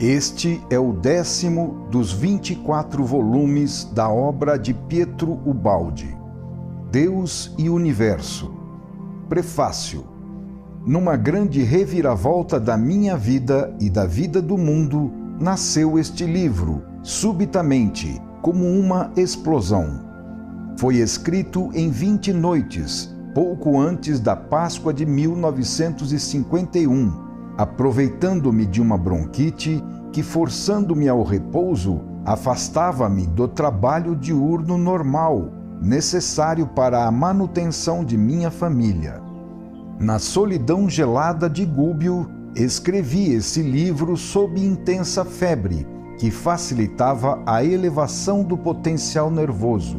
Este é o 10º dos 24 volumes da obra de Pietro Ubaldi, Deus e Universo. Prefácio. Numa grande reviravolta da minha vida e da vida do mundo, nasceu este livro, subitamente, como uma explosão. Foi escrito em 20 noites, pouco antes da Páscoa de 1951, aproveitando-me de uma bronquite que, forçando-me ao repouso, afastava-me do trabalho diurno normal, necessário para a manutenção de minha família. Na solidão gelada de Gúbio, escrevi esse livro sob intensa febre, que facilitava a elevação do potencial nervoso.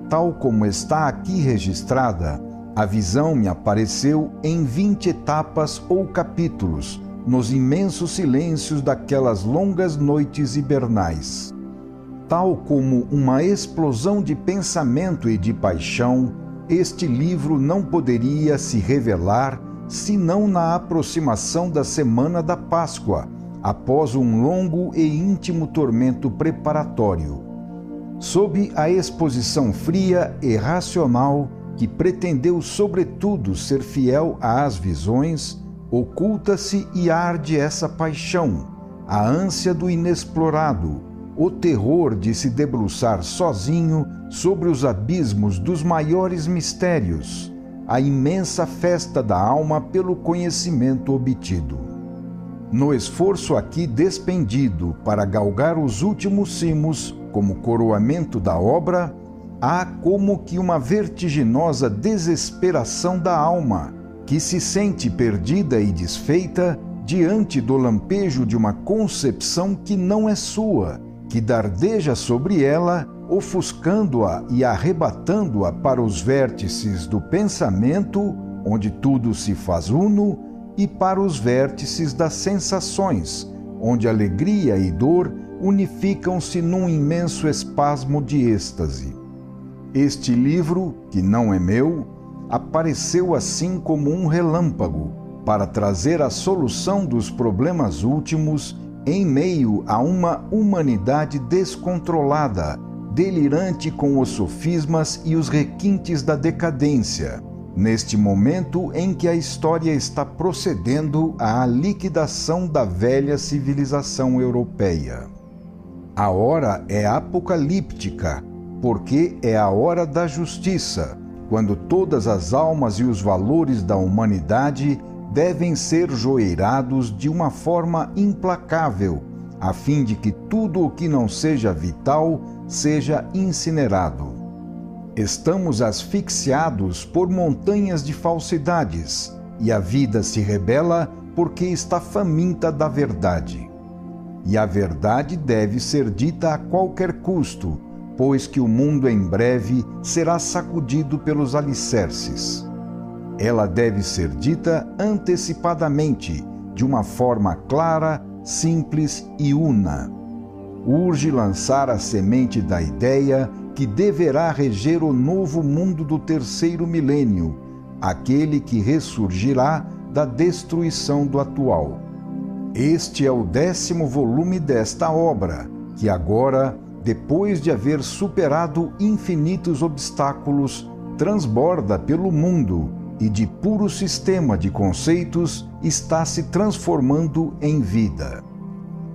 Tal como está aqui registrada, a visão me apareceu em 20 etapas ou capítulos, nos imensos silêncios daquelas longas noites hibernais. Tal como uma explosão de pensamento e de paixão, este livro não poderia se revelar senão na aproximação da semana da Páscoa, após um longo e íntimo tormento preparatório. Sob a exposição fria e racional, que pretendeu sobretudo ser fiel às visões, oculta-se e arde essa paixão, a ânsia do inexplorado, o terror de se debruçar sozinho sobre os abismos dos maiores mistérios, a imensa festa da alma pelo conhecimento obtido. No esforço aqui despendido para galgar os últimos cimos como coroamento da obra, há como que uma vertiginosa desesperação da alma, que se sente perdida e desfeita diante do lampejo de uma concepção que não é sua, que dardeja sobre ela, ofuscando-a e arrebatando-a para os vértices do pensamento, onde tudo se faz uno, e para os vértices das sensações, onde alegria e dor unificam-se num imenso espasmo de êxtase. Este livro, que não é meu, apareceu assim como um relâmpago, para trazer a solução dos problemas últimos em meio a uma humanidade descontrolada, delirante com os sofismas e os requintes da decadência, neste momento em que a história está procedendo à liquidação da velha civilização europeia. A hora é apocalíptica, porque é a hora da justiça, quando todas as almas e os valores da humanidade devem ser joeirados de uma forma implacável, a fim de que tudo o que não seja vital seja incinerado. Estamos asfixiados por montanhas de falsidades, e a vida se rebela porque está faminta da verdade. E a verdade deve ser dita a qualquer custo, pois que o mundo em breve será sacudido pelos alicerces. Ela deve ser dita antecipadamente, de uma forma clara, simples e una. Urge lançar a semente da ideia que deverá reger o novo mundo do terceiro milênio, aquele que ressurgirá da destruição do atual. Este é o 10º volume desta obra, que agora, depois de haver superado infinitos obstáculos, transborda pelo mundo e de puro sistema de conceitos está se transformando em vida.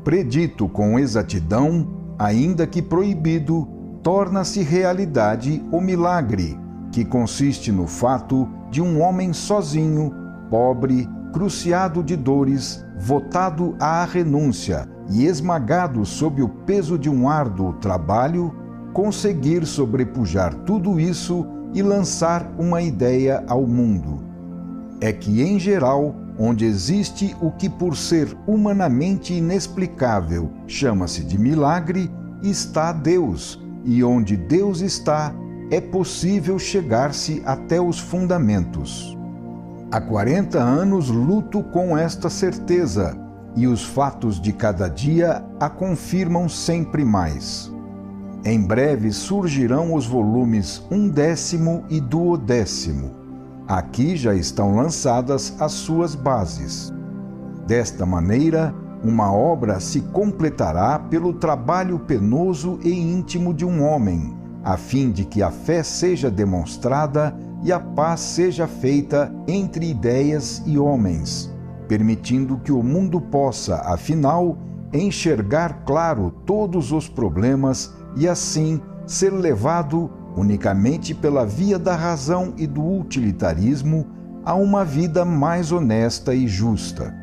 Predito com exatidão, ainda que proibido, torna-se realidade o milagre, que consiste no fato de um homem sozinho, pobre, cruciado de dores, votado à renúncia e esmagado sob o peso de um árduo trabalho, conseguir sobrepujar tudo isso e lançar uma ideia ao mundo. É que, em geral, onde existe o que por ser humanamente inexplicável chama-se de milagre, está Deus, e onde Deus está, é possível chegar-se até os fundamentos. Há 40 anos luto com esta certeza, e os fatos de cada dia a confirmam sempre mais. Em breve surgirão os volumes 11º e 12º. Aqui já estão lançadas as suas bases. Desta maneira, uma obra se completará pelo trabalho penoso e íntimo de um homem, a fim de que a fé seja demonstrada e a paz seja feita entre ideias e homens, permitindo que o mundo possa, afinal, enxergar claro todos os problemas e assim ser levado, unicamente pela via da razão e do utilitarismo, a uma vida mais honesta e justa.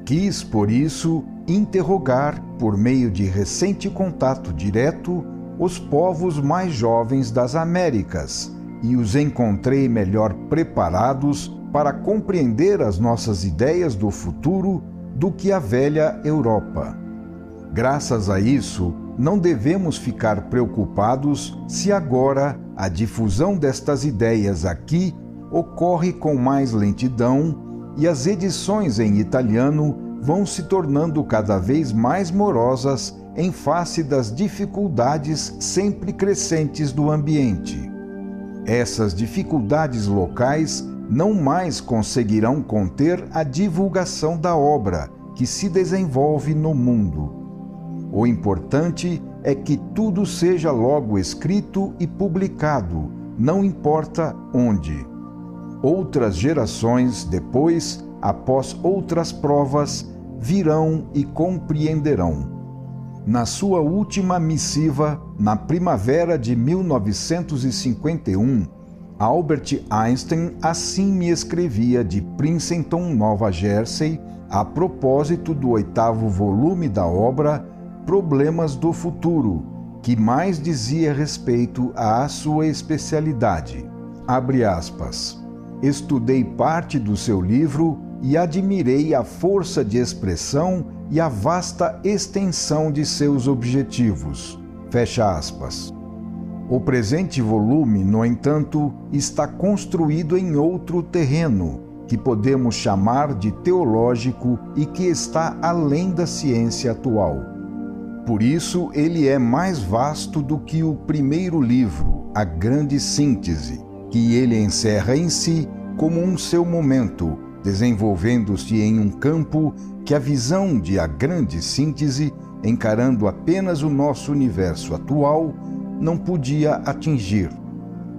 Quis, por isso, interrogar, por meio de recente contato direto, os povos mais jovens das Américas, e os encontrei melhor preparados para compreender as nossas ideias do futuro do que a velha Europa. Graças a isso, não devemos ficar preocupados se agora a difusão destas ideias aqui ocorre com mais lentidão e as edições em italiano vão se tornando cada vez mais morosas em face das dificuldades sempre crescentes do ambiente. Essas dificuldades locais não mais conseguirão conter a divulgação da obra que se desenvolve no mundo. O importante é que tudo seja logo escrito e publicado, não importa onde. Outras gerações depois, após outras provas, virão e compreenderão. Na sua última missiva, na primavera de 1951, Albert Einstein assim me escrevia de Princeton, Nova Jersey, a propósito do 8º volume da obra Problemas do Futuro, que mais dizia respeito à sua especialidade. Abre aspas. Estudei parte do seu livro e admirei a força de expressão e a vasta extensão de seus objetivos. Fecha aspas. O presente volume, no entanto, está construído em outro terreno, que podemos chamar de teológico e que está além da ciência atual. Por isso, ele é mais vasto do que o primeiro livro, A Grande Síntese, que ele encerra em si como um seu momento, desenvolvendo-se em um campo que a visão de A Grande Síntese, encarando apenas o nosso universo atual, não podia atingir.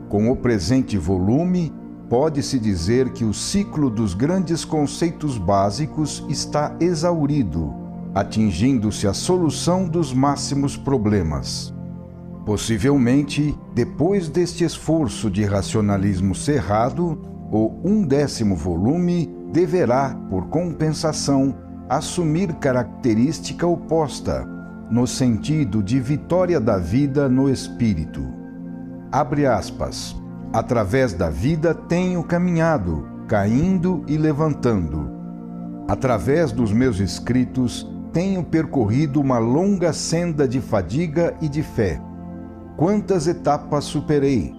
Com o presente volume, pode-se dizer que o ciclo dos grandes conceitos básicos está exaurido, atingindo-se a solução dos máximos problemas. Possivelmente, depois deste esforço de racionalismo cerrado, o 11º volume deverá, por compensação, assumir característica oposta, no sentido de vitória da vida no espírito. Abre aspas. Através da vida tenho caminhado, caindo e levantando. Através dos meus escritos tenho percorrido uma longa senda de fadiga e de fé. Quantas etapas superei!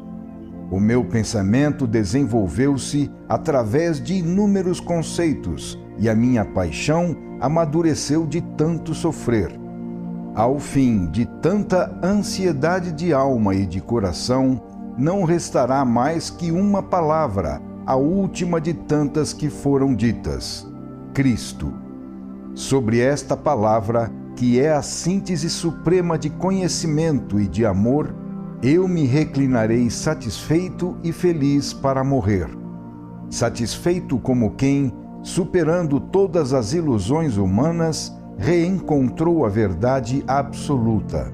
O meu pensamento desenvolveu-se através de inúmeros conceitos e a minha paixão amadureceu de tanto sofrer. Ao fim de tanta ansiedade de alma e de coração, não restará mais que uma palavra, a última de tantas que foram ditas: Cristo. Sobre esta palavra, que é a síntese suprema de conhecimento e de amor, eu me reclinarei satisfeito e feliz para morrer. Satisfeito como quem, superando todas as ilusões humanas, reencontrou a verdade absoluta.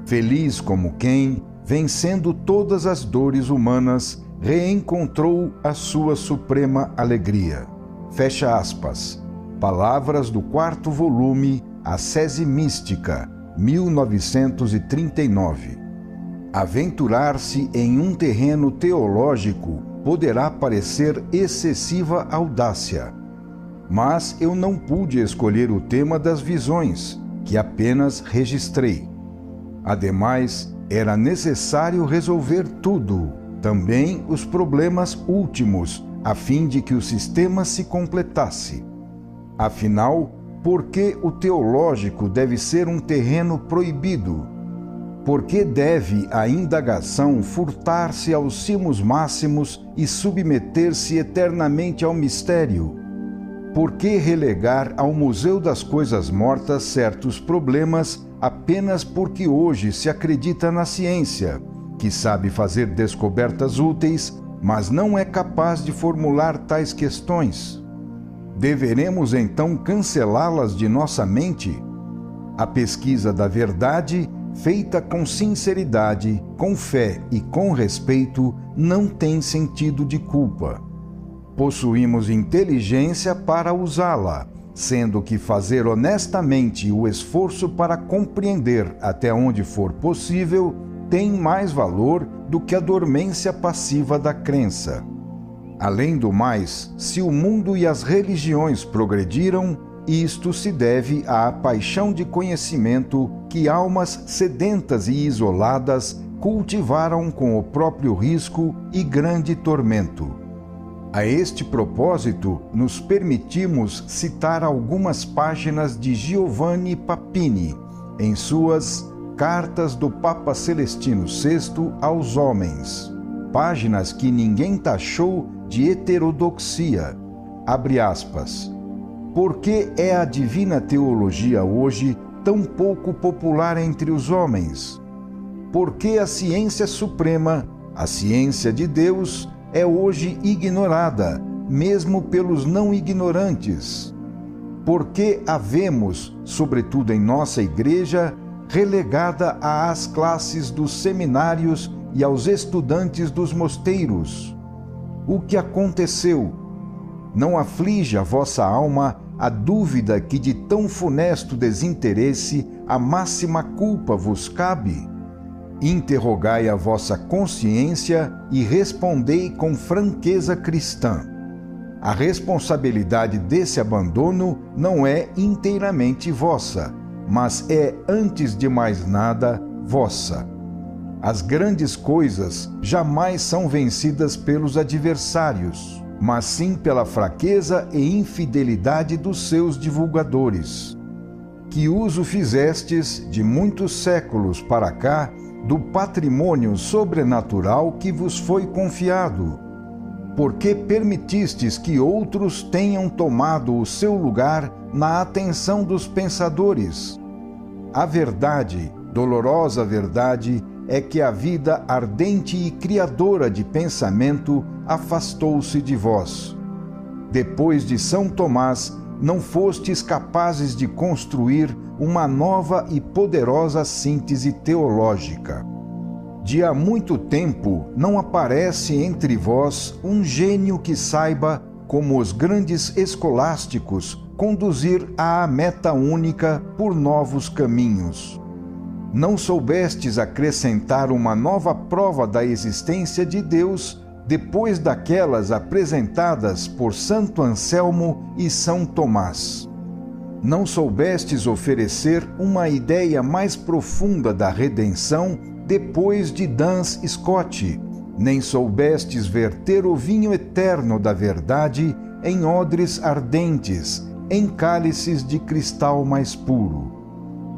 Feliz como quem, vencendo todas as dores humanas, reencontrou a sua suprema alegria. Fecha aspas. Palavras do 4º volume, Ascese Mística, 1939. Aventurar-se em um terreno teológico poderá parecer excessiva audácia, mas eu não pude escolher o tema das visões, que apenas registrei. Ademais, era necessário resolver tudo, também os problemas últimos, a fim de que o sistema se completasse. Afinal, por que o teológico deve ser um terreno proibido? Por que deve a indagação furtar-se aos cimos máximos e submeter-se eternamente ao mistério? Por que relegar ao Museu das Coisas Mortas certos problemas apenas porque hoje se acredita na ciência, que sabe fazer descobertas úteis, mas não é capaz de formular tais questões? Deveremos então cancelá-las de nossa mente? A pesquisa da verdade, feita com sinceridade, com fé e com respeito, não tem sentido de culpa. Possuímos inteligência para usá-la, sendo que fazer honestamente o esforço para compreender até onde for possível tem mais valor do que a dormência passiva da crença. Além do mais, se o mundo e as religiões progrediram, isto se deve à paixão de conhecimento que almas sedentas e isoladas cultivaram com o próprio risco e grande tormento. A este propósito, nos permitimos citar algumas páginas de Giovanni Papini, em suas Cartas do Papa Celestino VI aos Homens, páginas que ninguém taxou de heterodoxia. Abre aspas. Por que é a divina teologia hoje tão pouco popular entre os homens? Por que a ciência suprema, a ciência de Deus, é hoje ignorada, mesmo pelos não ignorantes? Por que a vemos, sobretudo em nossa igreja, relegada às classes dos seminários e aos estudantes dos mosteiros? O que aconteceu? Não aflige a vossa alma a dúvida que de tão funesto desinteresse a máxima culpa vos cabe? Interrogai a vossa consciência e respondei com franqueza cristã. A responsabilidade desse abandono não é inteiramente vossa, mas é, antes de mais nada, vossa. As grandes coisas jamais são vencidas pelos adversários, mas sim pela fraqueza e infidelidade dos seus divulgadores. Que uso fizestes, de muitos séculos para cá, do patrimônio sobrenatural que vos foi confiado? Por que permitistes que outros tenham tomado o seu lugar na atenção dos pensadores? A verdade, dolorosa verdade, é que a vida ardente e criadora de pensamento afastou-se de vós. Depois de São Tomás, não fostes capazes de construir uma nova e poderosa síntese teológica. De há muito tempo não aparece entre vós um gênio que saiba, como os grandes escolásticos, conduzir à meta única por novos caminhos. Não soubestes acrescentar uma nova prova da existência de Deus depois daquelas apresentadas por Santo Anselmo e São Tomás. Não soubestes oferecer uma ideia mais profunda da redenção depois de Duns Scott, nem soubestes verter o vinho eterno da verdade em odres ardentes, em cálices de cristal mais puro.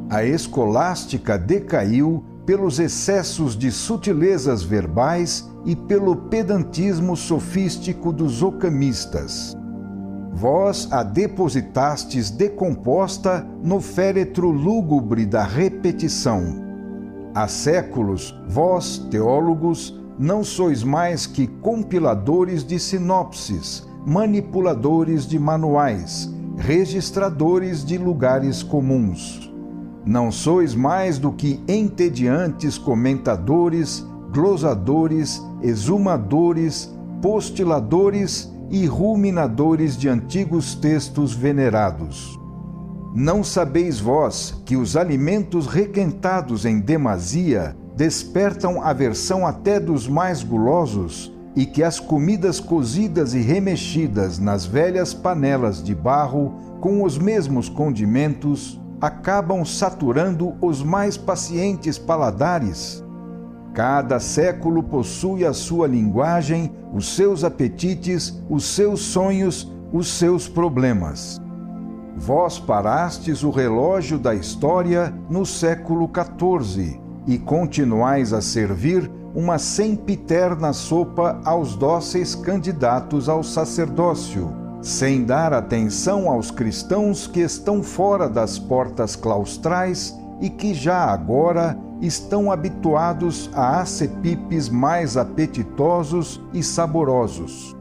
A escolástica decaiu pelos excessos de sutilezas verbais e pelo pedantismo sofístico dos ocamistas. Vós a depositastes decomposta no féretro lúgubre da repetição. Há séculos, vós, teólogos, não sois mais que compiladores de sinopses, manipuladores de manuais, registradores de lugares comuns. Não sois mais do que entediantes comentadores, glosadores, exumadores, postiladores e ruminadores de antigos textos venerados. Não sabeis vós que os alimentos requentados em demasia despertam aversão até dos mais gulosos, e que as comidas cozidas e remexidas nas velhas panelas de barro com os mesmos condimentos acabam saturando os mais pacientes paladares? Cada século possui a sua linguagem, os seus apetites, os seus sonhos, os seus problemas. Vós parastes o relógio da história no século XIV e continuais a servir uma sempiterna sopa aos dóceis candidatos ao sacerdócio, sem dar atenção aos cristãos que estão fora das portas claustrais e que já agora estão habituados a acepipes mais apetitosos e saborosos.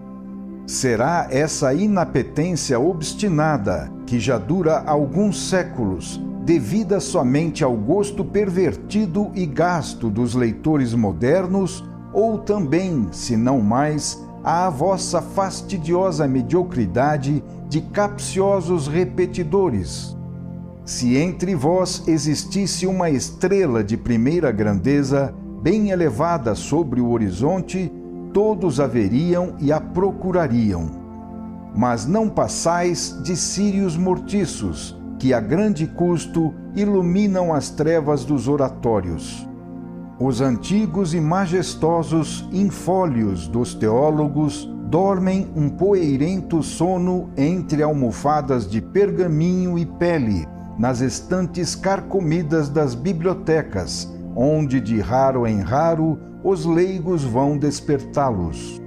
Será essa inapetência obstinada, que já dura alguns séculos, devida somente ao gosto pervertido e gasto dos leitores modernos, ou também, se não mais, à vossa fastidiosa mediocridade de capciosos repetidores? Se entre vós existisse uma estrela de primeira grandeza, bem elevada sobre o horizonte, todos a veriam e a procurariam. Mas não passais de círios mortiços, que a grande custo iluminam as trevas dos oratórios. Os antigos e majestosos infólios dos teólogos dormem um poeirento sono entre almofadas de pergaminho e pele, nas estantes carcomidas das bibliotecas, onde de raro em raro os leigos vão despertá-los.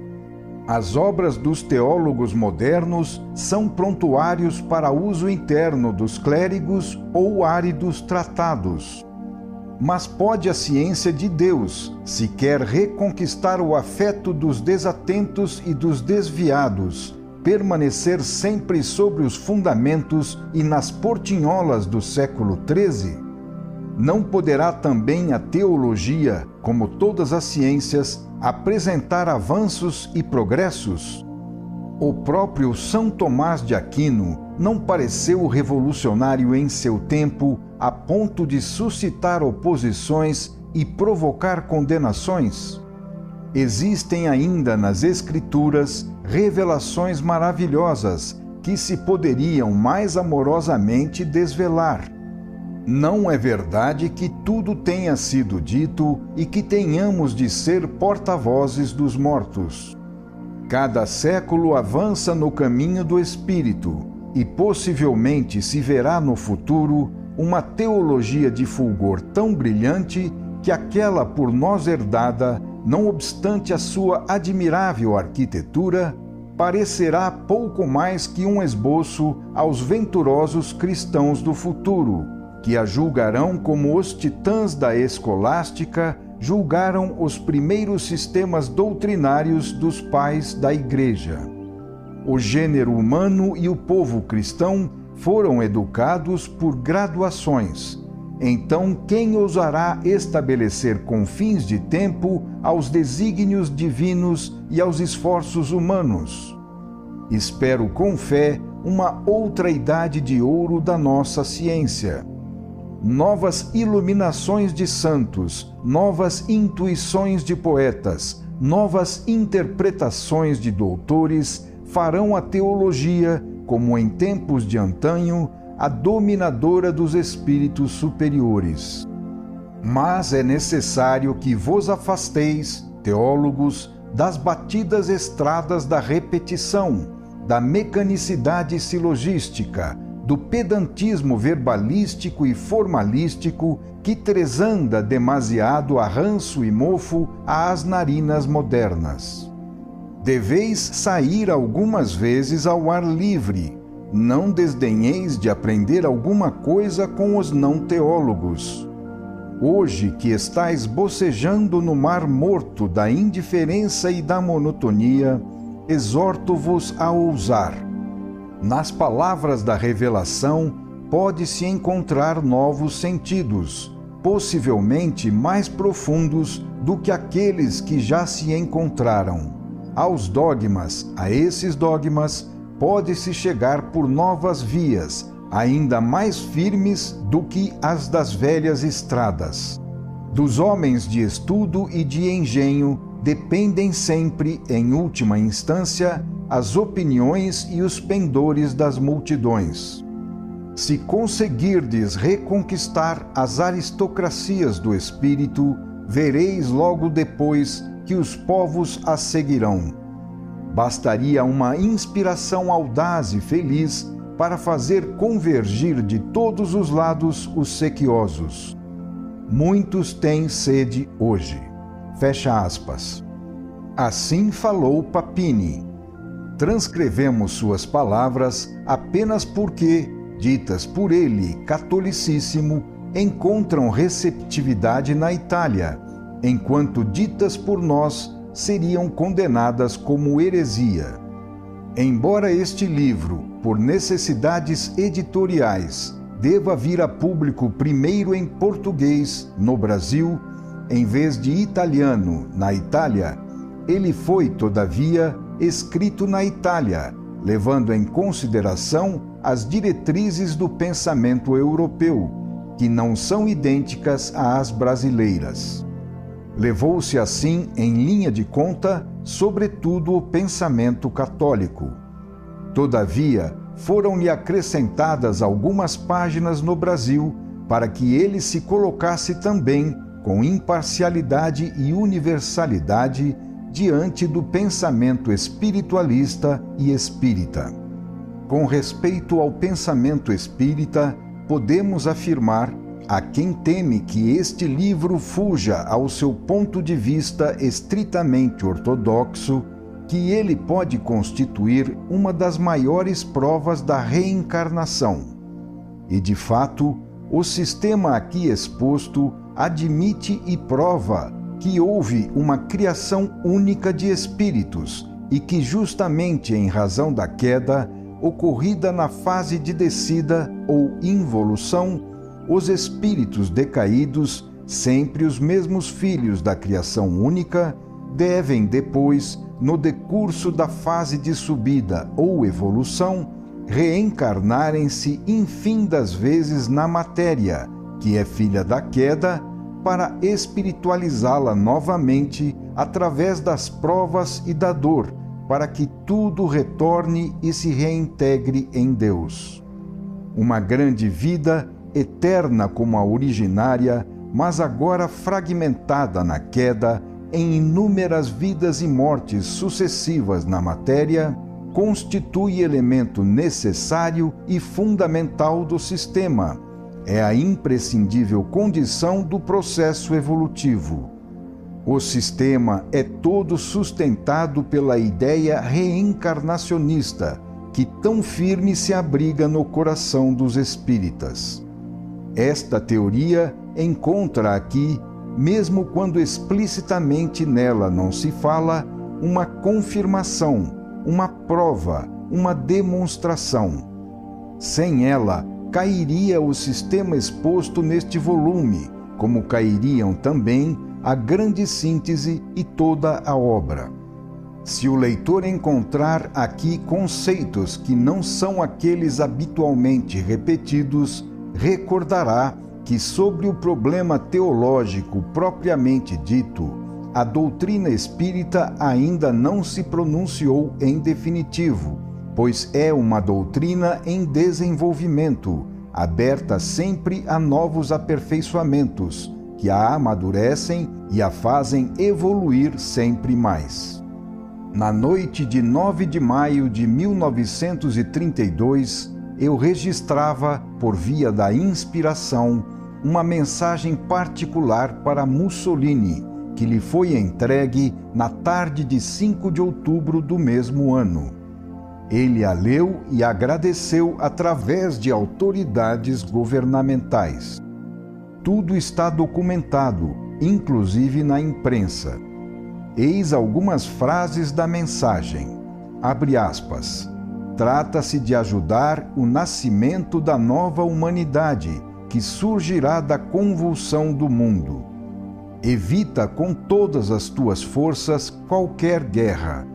As obras dos teólogos modernos são prontuários para uso interno dos clérigos ou áridos tratados. Mas pode a ciência de Deus, se quer reconquistar o afeto dos desatentos e dos desviados, permanecer sempre sobre os fundamentos e nas portinholas do século XIII? Não poderá também a teologia, como todas as ciências, apresentar avanços e progressos? O próprio São Tomás de Aquino não pareceu revolucionário em seu tempo a ponto de suscitar oposições e provocar condenações? Existem ainda nas Escrituras revelações maravilhosas que se poderiam mais amorosamente desvelar. Não é verdade que tudo tenha sido dito e que tenhamos de ser porta-vozes dos mortos. Cada século avança no caminho do Espírito e possivelmente se verá no futuro uma teologia de fulgor tão brilhante que aquela por nós herdada, não obstante a sua admirável arquitetura, parecerá pouco mais que um esboço aos venturosos cristãos do futuro, que a julgarão como os titãs da escolástica julgaram os primeiros sistemas doutrinários dos pais da Igreja. O gênero humano e o povo cristão foram educados por graduações. Então, quem ousará estabelecer confins de tempo aos desígnios divinos e aos esforços humanos? Espero com fé uma outra idade de ouro da nossa ciência. Novas iluminações de santos, novas intuições de poetas, novas interpretações de doutores farão a teologia, como em tempos de antanho, a dominadora dos espíritos superiores. Mas é necessário que vos afasteis, teólogos, das batidas estradas da repetição, da mecanicidade silogística, do pedantismo verbalístico e formalístico que tresanda demasiado a ranço e mofo às narinas modernas. Deveis sair algumas vezes ao ar livre. Não desdenheis de aprender alguma coisa com os não-teólogos. Hoje que estais bocejando no mar morto da indiferença e da monotonia, exorto-vos a ousar. Nas palavras da revelação pode-se encontrar novos sentidos, possivelmente mais profundos do que aqueles que já se encontraram. Aos dogmas, a esses dogmas, pode-se chegar por novas vias, ainda mais firmes do que as das velhas estradas. Dos homens de estudo e de engenho dependem sempre, em última instância, as opiniões e os pendores das multidões. Se conseguirdes reconquistar as aristocracias do espírito, vereis logo depois que os povos as seguirão. Bastaria uma inspiração audaz e feliz para fazer convergir de todos os lados os sequiosos. Muitos têm sede hoje. Fecha aspas. Assim falou Papini. Transcrevemos suas palavras apenas porque, ditas por ele, catolicíssimo, encontram receptividade na Itália, enquanto ditas por nós seriam condenadas como heresia. Embora este livro, por necessidades editoriais, deva vir a público primeiro em português, no Brasil, em vez de italiano, na Itália, ele foi, todavia, escrito na Itália, levando em consideração as diretrizes do pensamento europeu, que não são idênticas às brasileiras. Levou-se assim em linha de conta, sobretudo, o pensamento católico. Todavia, foram-lhe acrescentadas algumas páginas no Brasil para que ele se colocasse também com imparcialidade e universalidade diante do pensamento espiritualista e espírita. Com respeito ao pensamento espírita, podemos afirmar, a quem teme que este livro fuja ao seu ponto de vista estritamente ortodoxo, que ele pode constituir uma das maiores provas da reencarnação. E, de fato, o sistema aqui exposto admite e prova que houve uma criação única de espíritos e que, justamente em razão da queda ocorrida na fase de descida ou involução, os espíritos decaídos, sempre os mesmos filhos da criação única, devem depois, no decurso da fase de subida ou evolução, reencarnarem-se infindas vezes na matéria, que é filha da queda, para espiritualizá-la novamente através das provas e da dor, para que tudo retorne e se reintegre em Deus. Uma grande vida, eterna como a originária, mas agora fragmentada na queda, em inúmeras vidas e mortes sucessivas na matéria, constitui elemento necessário e fundamental do sistema. É a imprescindível condição do processo evolutivo. O sistema é todo sustentado pela ideia reencarnacionista, que tão firme se abriga no coração dos espíritas. Esta teoria encontra aqui, mesmo quando explicitamente nela não se fala, uma confirmação, uma prova, uma demonstração. Sem ela, cairia o sistema exposto neste volume, como cairiam também a grande síntese e toda a obra. Se o leitor encontrar aqui conceitos que não são aqueles habitualmente repetidos, recordará que sobre o problema teológico propriamente dito, a doutrina espírita ainda não se pronunciou em definitivo, pois é uma doutrina em desenvolvimento, aberta sempre a novos aperfeiçoamentos, que a amadurecem e a fazem evoluir sempre mais. Na noite de 9 de maio de 1932, eu registrava, por via da inspiração, uma mensagem particular para Mussolini, que lhe foi entregue na tarde de 5 de outubro do mesmo ano. Ele a leu e agradeceu através de autoridades governamentais. Tudo está documentado, inclusive na imprensa. Eis algumas frases da mensagem. Abre aspas. Trata-se de ajudar o nascimento da nova humanidade, que surgirá da convulsão do mundo. Evita com todas as tuas forças qualquer guerra.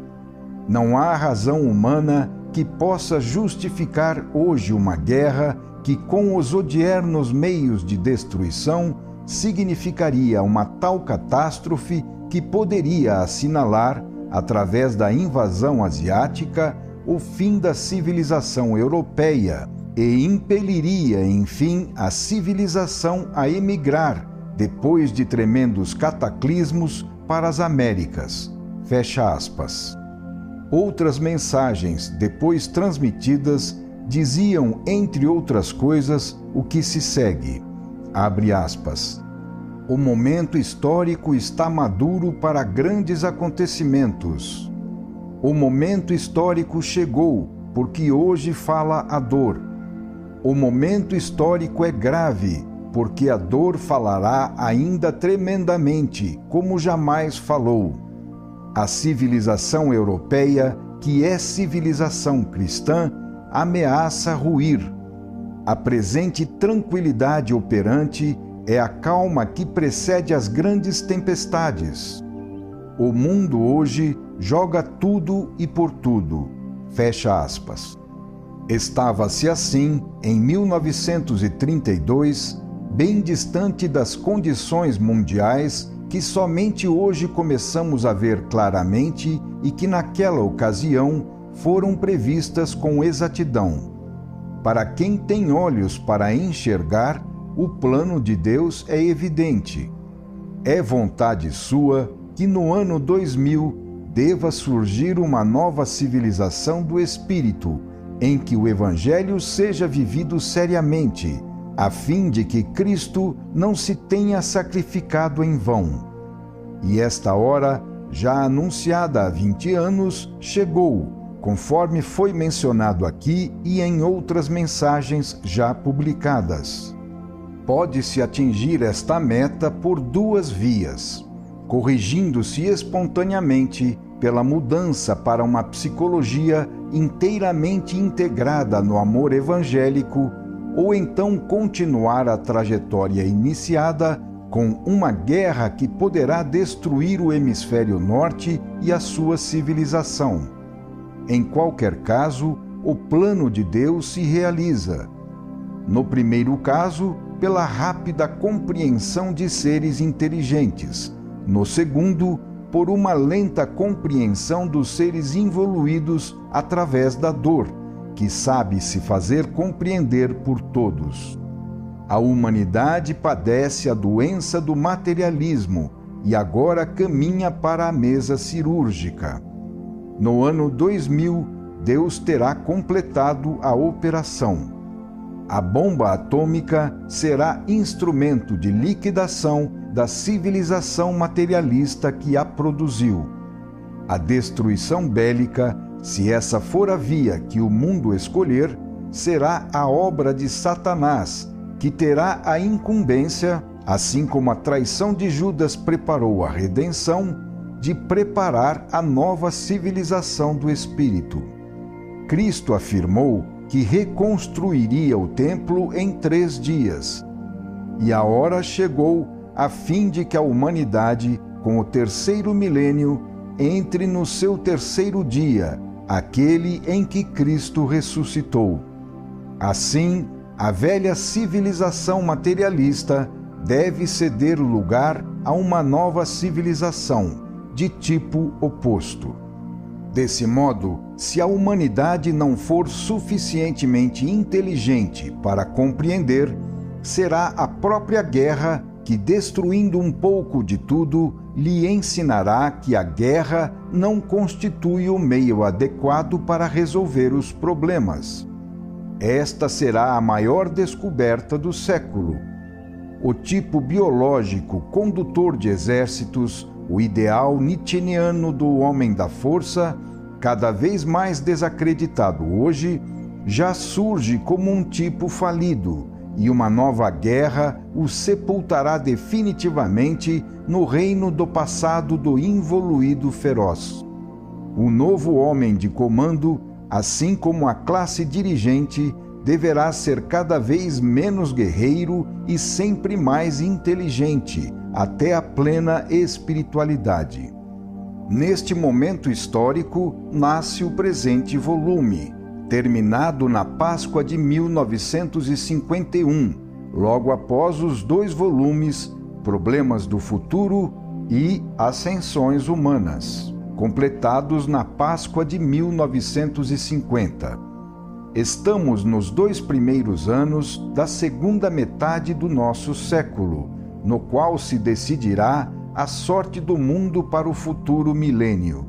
Não há razão humana que possa justificar hoje uma guerra que, com os odiernos meios de destruição, significaria uma tal catástrofe que poderia assinalar, através da invasão asiática, o fim da civilização europeia e impeliria, enfim, a civilização a emigrar, depois de tremendos cataclismos, para as Américas. Fecha aspas. Outras mensagens, depois transmitidas, diziam, entre outras coisas, o que se segue. Abre aspas. O momento histórico está maduro para grandes acontecimentos. O momento histórico chegou, porque hoje fala a dor. O momento histórico é grave, porque a dor falará ainda tremendamente, como jamais falou. A civilização europeia, que é civilização cristã, ameaça ruir. A presente tranquilidade operante é a calma que precede as grandes tempestades. O mundo hoje joga tudo e por tudo. Fecha aspas. Estava-se assim, em 1932, bem distante das condições mundiais que somente hoje começamos a ver claramente e que naquela ocasião foram previstas com exatidão. Para quem tem olhos para enxergar, o plano de Deus é evidente. É vontade sua que no ano 2000 deva surgir uma nova civilização do Espírito, em que o Evangelho seja vivido seriamente, a fim de que Cristo não se tenha sacrificado em vão. E esta hora, já anunciada há 20 anos, chegou, conforme foi mencionado aqui e em outras mensagens já publicadas. Pode-se atingir esta meta por duas vias: corrigindo-se espontaneamente pela mudança para uma psicologia inteiramente integrada no amor evangélico, ou então continuar a trajetória iniciada com uma guerra que poderá destruir o hemisfério norte e a sua civilização. Em qualquer caso, o plano de Deus se realiza. No primeiro caso, pela rápida compreensão de seres inteligentes. No segundo, por uma lenta compreensão dos seres involuídos através da dor, que sabe se fazer compreender por todos. A humanidade padece a doença do materialismo e agora caminha para a mesa cirúrgica. No ano 2000, Deus terá completado a operação. A bomba atômica será instrumento de liquidação da civilização materialista que a produziu. A destruição bélica, se essa for a via que o mundo escolher, será a obra de Satanás, que terá a incumbência, assim como a traição de Judas preparou a redenção, de preparar a nova civilização do Espírito. Cristo afirmou que reconstruiria o templo em 3 dias. E a hora chegou a fim de que a humanidade, com o 3º milênio, entre no seu 3º dia, aquele em que Cristo ressuscitou. Assim, a velha civilização materialista deve ceder o lugar a uma nova civilização, de tipo oposto. Desse modo, se a humanidade não for suficientemente inteligente para compreender, será a própria guerra que, destruindo um pouco de tudo, lhe ensinará que a guerra não constitui o meio adequado para resolver os problemas. Esta será a maior descoberta do século. O tipo biológico condutor de exércitos, o ideal nietzscheano do homem da força, cada vez mais desacreditado hoje, já surge como um tipo falido, e uma nova guerra o sepultará definitivamente no reino do passado do involuído feroz. O novo homem de comando, assim como a classe dirigente, deverá ser cada vez menos guerreiro e sempre mais inteligente, até a plena espiritualidade. Neste momento histórico, nasce o presente volume, terminado na Páscoa de 1951, logo após os 2 volumes Problemas do Futuro e Ascensões Humanas, completados na Páscoa de 1950. Estamos nos 2 primeiros anos da segunda metade do nosso século, no qual se decidirá a sorte do mundo para o futuro milênio.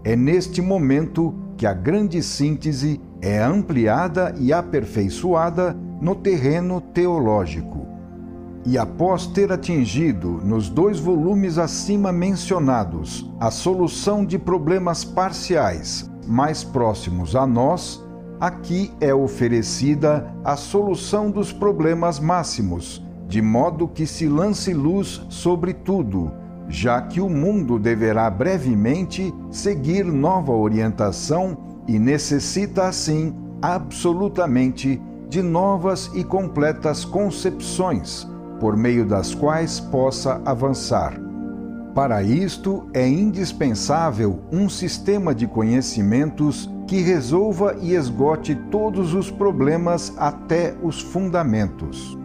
É neste momento que a grande síntese é ampliada e aperfeiçoada no terreno teológico. E após ter atingido, nos 2 volumes acima mencionados, a solução de problemas parciais mais próximos a nós, aqui é oferecida a solução dos problemas máximos, de modo que se lance luz sobre tudo, já que o mundo deverá brevemente seguir nova orientação e necessita, assim, absolutamente de novas e completas concepções, por meio das quais possa avançar. Para isto, é indispensável um sistema de conhecimentos que resolva e esgote todos os problemas até os fundamentos.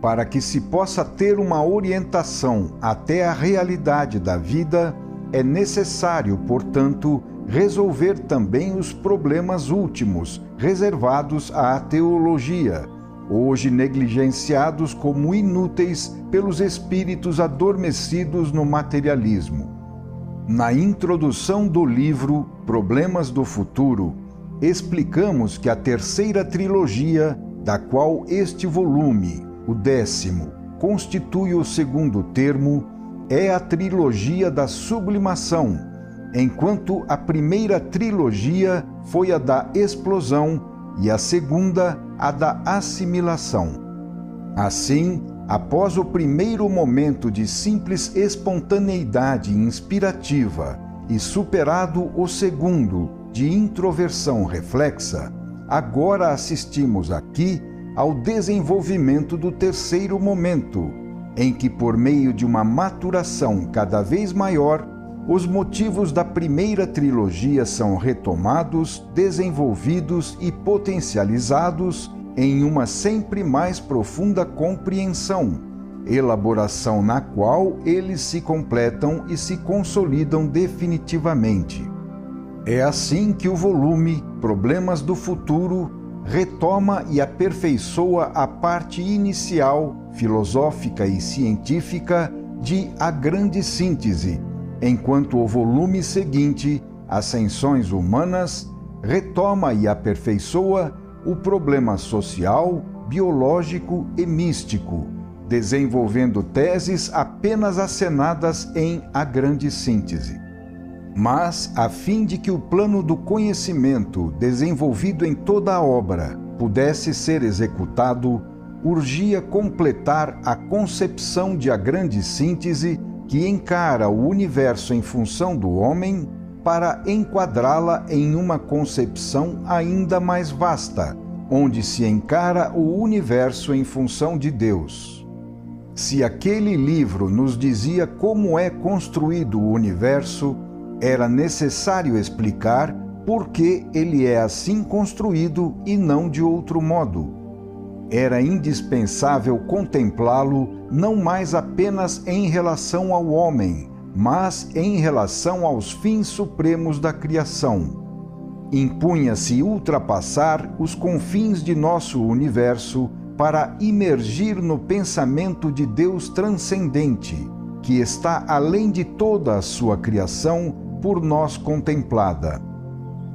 Para que se possa ter uma orientação até a realidade da vida, é necessário, portanto, resolver também os problemas últimos, reservados à teologia, hoje negligenciados como inúteis pelos espíritos adormecidos no materialismo. Na introdução do livro Problemas do Futuro, explicamos que a terceira trilogia, da qual este volume, o 10º, constitui o segundo termo, é a trilogia da sublimação, enquanto a primeira trilogia foi a da explosão e a segunda a da assimilação. Assim, após o primeiro momento de simples espontaneidade inspirativa e superado o segundo de introversão reflexa, agora assistimos aqui ao desenvolvimento do terceiro momento, em que, por meio de uma maturação cada vez maior, os motivos da primeira trilogia são retomados, desenvolvidos e potencializados em uma sempre mais profunda compreensão, elaboração na qual eles se completam e se consolidam definitivamente. É assim que o volume Problemas do Futuro retoma e aperfeiçoa a parte inicial, filosófica e científica, de A Grande Síntese, enquanto o volume seguinte, Ascensões Humanas, retoma e aperfeiçoa o problema social, biológico e místico, desenvolvendo teses apenas acenadas em A Grande Síntese. Mas, a fim de que o plano do conhecimento desenvolvido em toda a obra pudesse ser executado, urgia completar a concepção de A Grande Síntese, que encara o universo em função do homem, para enquadrá-la em uma concepção ainda mais vasta, onde se encara o universo em função de Deus. Se aquele livro nos dizia como é construído o universo, era necessário explicar por que ele é assim construído e não de outro modo. Era indispensável contemplá-lo não mais apenas em relação ao homem, mas em relação aos fins supremos da criação. Impunha-se ultrapassar os confins de nosso universo para imergir no pensamento de Deus transcendente, que está além de toda a sua criação por nós contemplada.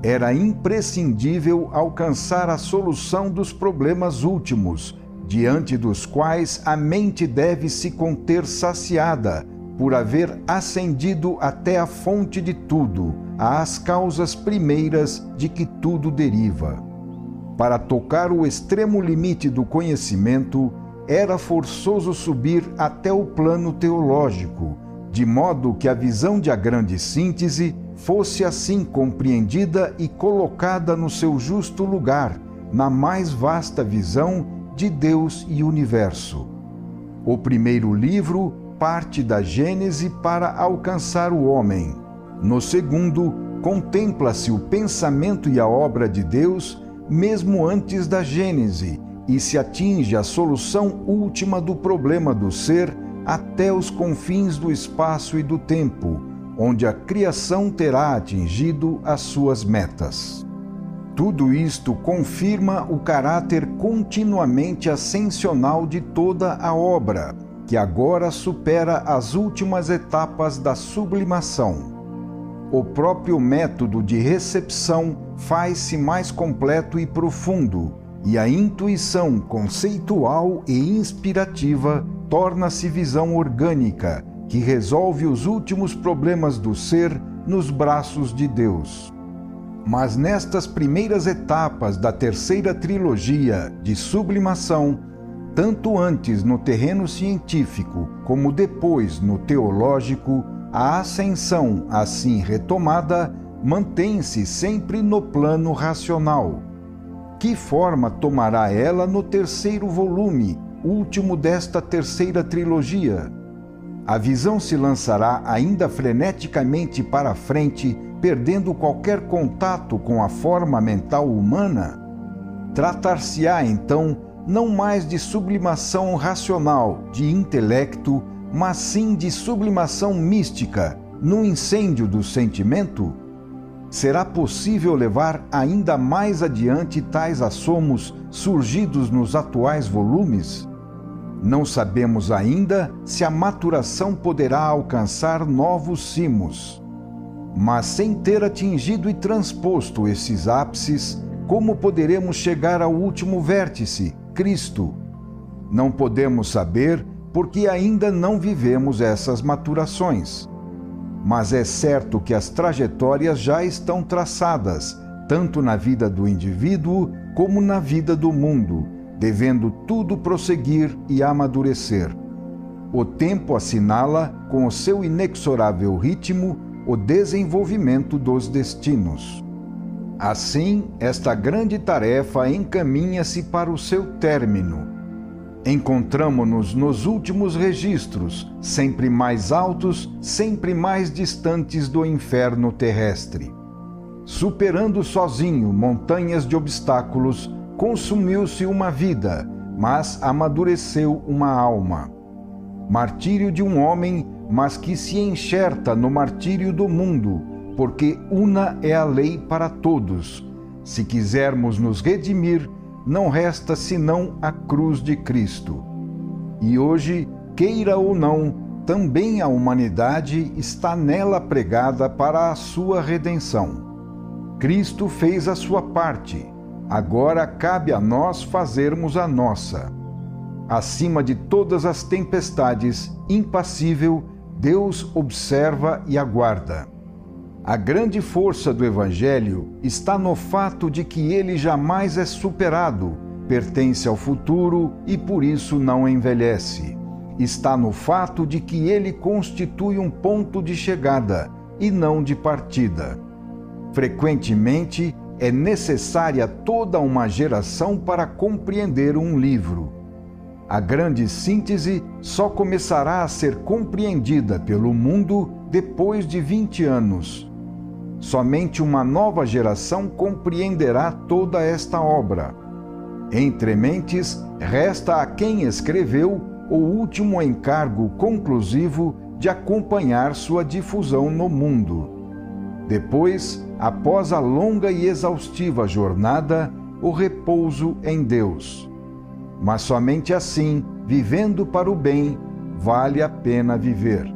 Era imprescindível alcançar a solução dos problemas últimos, diante dos quais a mente deve se conter saciada, por haver ascendido até a fonte de tudo, às causas primeiras de que tudo deriva. Para tocar o extremo limite do conhecimento, era forçoso subir até o plano teológico, de modo que a visão de A Grande Síntese fosse assim compreendida e colocada no seu justo lugar, na mais vasta visão de Deus e universo. O primeiro livro parte da Gênese para alcançar o homem. No segundo, contempla-se o pensamento e a obra de Deus, mesmo antes da Gênese, e se atinge a solução última do problema do ser até os confins do espaço e do tempo, onde a criação terá atingido as suas metas. Tudo isto confirma o caráter continuamente ascensional de toda a obra, que agora supera as últimas etapas da sublimação. O próprio método de recepção faz-se mais completo e profundo, e a intuição conceitual e inspirativa torna-se visão orgânica, que resolve os últimos problemas do ser nos braços de Deus. Mas nestas primeiras etapas da terceira trilogia de sublimação, tanto antes no terreno científico como depois no teológico, a ascensão, assim retomada, mantém-se sempre no plano racional. Que forma tomará ela no terceiro volume, último desta terceira trilogia? A visão se lançará ainda freneticamente para a frente, perdendo qualquer contato com a forma mental humana? Tratar-se-á, então, não mais de sublimação racional, de intelecto, mas sim de sublimação mística, no incêndio do sentimento? Será possível levar ainda mais adiante tais assomos surgidos nos atuais volumes? Não sabemos ainda se a maturação poderá alcançar novos cimos. Mas sem ter atingido e transposto esses ápices, como poderemos chegar ao último vértice, Cristo? Não podemos saber porque ainda não vivemos essas maturações. Mas é certo que as trajetórias já estão traçadas, tanto na vida do indivíduo como na vida do mundo, devendo tudo prosseguir e amadurecer. O tempo assinala, com o seu inexorável ritmo, o desenvolvimento dos destinos. Assim, esta grande tarefa encaminha-se para o seu término. Encontramo-nos nos últimos registros, sempre mais altos, sempre mais distantes do inferno terrestre. Superando sozinho montanhas de obstáculos, consumiu-se uma vida, mas amadureceu uma alma. Martírio de um homem, mas que se enxerta no martírio do mundo, porque una é a lei para todos. Se quisermos nos redimir, não resta senão a cruz de Cristo. E hoje, queira ou não, também a humanidade está nela pregada para a sua redenção. Cristo fez a sua parte, agora cabe a nós fazermos a nossa. Acima de todas as tempestades, impassível, Deus observa e aguarda. A grande força do Evangelho está no fato de que ele jamais é superado, pertence ao futuro e por isso não envelhece. Está no fato de que ele constitui um ponto de chegada e não de partida. Frequentemente, é necessária toda uma geração para compreender um livro. A grande síntese só começará a ser compreendida pelo mundo depois de 20 anos. Somente uma nova geração compreenderá toda esta obra. Entre mentes, resta a quem escreveu o último encargo conclusivo de acompanhar sua difusão no mundo. Depois, após a longa e exaustiva jornada, o repouso em Deus. Mas somente assim, vivendo para o bem, vale a pena viver.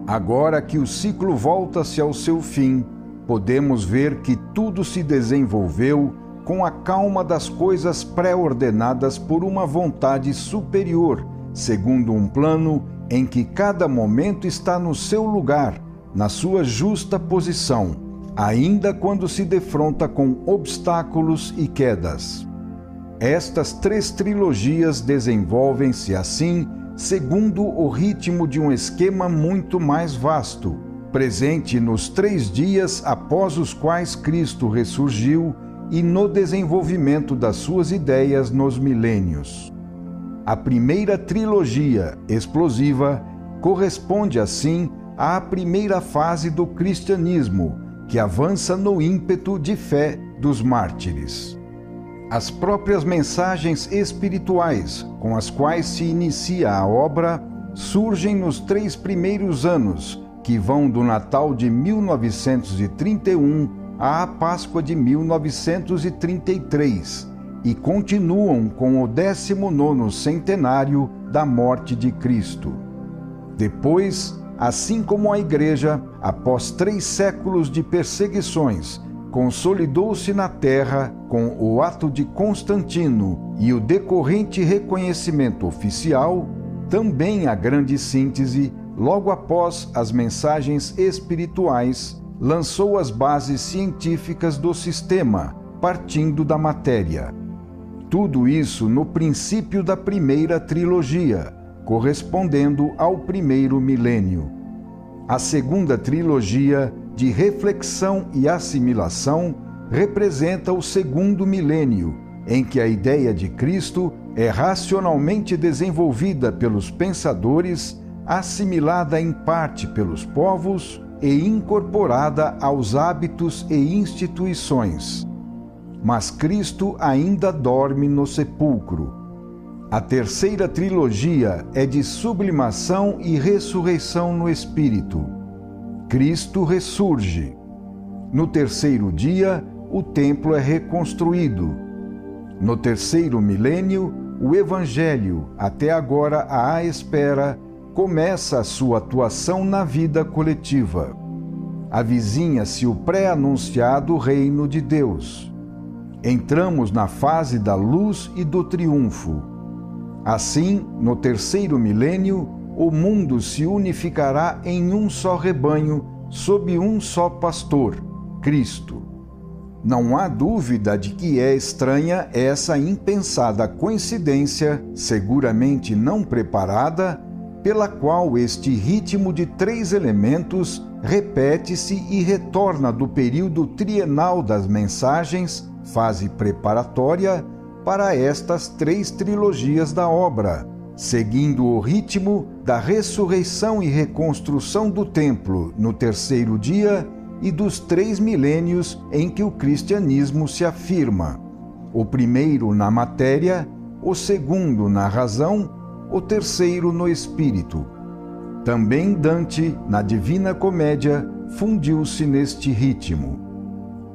Agora que o ciclo volta-se ao seu fim, podemos ver que tudo se desenvolveu com a calma das coisas pré-ordenadas por uma vontade superior, segundo um plano em que cada momento está no seu lugar, na sua justa posição, ainda quando se defronta com obstáculos e quedas. Estas 3 trilogias desenvolvem-se assim, segundo o ritmo de um esquema muito mais vasto, presente nos 3 dias após os quais Cristo ressurgiu e no desenvolvimento das suas ideias nos milênios. A primeira trilogia, explosiva, corresponde assim à primeira fase do cristianismo, que avança no ímpeto de fé dos mártires. As próprias mensagens espirituais com as quais se inicia a obra surgem nos 3 primeiros anos, que vão do Natal de 1931 à Páscoa de 1933 e continuam com o 19º centenário da morte de Cristo. Depois, assim como a Igreja, após 3 séculos de perseguições, consolidou-se na terra com o ato de Constantino e o decorrente reconhecimento oficial, também a grande síntese, logo após as mensagens espirituais, lançou as bases científicas do sistema, partindo da matéria. Tudo isso no princípio da primeira trilogia, correspondendo ao primeiro milênio. A segunda trilogia, de reflexão e assimilação, representa o segundo milênio, em que a ideia de Cristo é racionalmente desenvolvida pelos pensadores, assimilada em parte pelos povos e incorporada aos hábitos e instituições. Mas Cristo ainda dorme no sepulcro. A terceira trilogia é de sublimação e ressurreição no Espírito. Cristo ressurge. No terceiro dia, o templo é reconstruído. No terceiro milênio, o Evangelho, até agora à espera, começa a sua atuação na vida coletiva. Avizinha-se o pré-anunciado reino de Deus. Entramos na fase da luz e do triunfo. Assim, no terceiro milênio, o mundo se unificará em um só rebanho, sob um só pastor, Cristo. Não há dúvida de que é estranha essa impensada coincidência, seguramente não preparada, pela qual este ritmo de 3 elementos repete-se e retorna do período trienal das mensagens, fase preparatória, para estas 3 trilogias da obra, seguindo o ritmo da ressurreição e reconstrução do templo no terceiro dia e dos 3 milênios em que o cristianismo se afirma, o primeiro na matéria, o segundo na razão, o terceiro no espírito. Também Dante, na Divina Comédia, fundiu-se neste ritmo.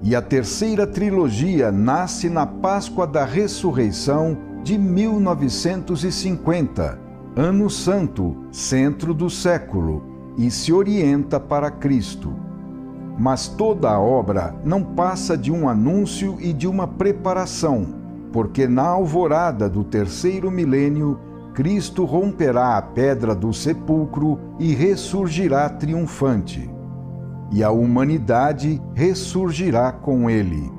E a terceira trilogia nasce na Páscoa da Ressurreição de 1950, ano santo, centro do século, e se orienta para Cristo. Mas toda a obra não passa de um anúncio e de uma preparação, porque na alvorada do terceiro milênio, Cristo romperá a pedra do sepulcro e ressurgirá triunfante. E a humanidade ressurgirá com ele.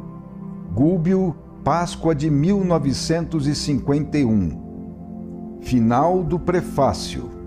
Gúbio, Páscoa de 1951. Final do prefácio.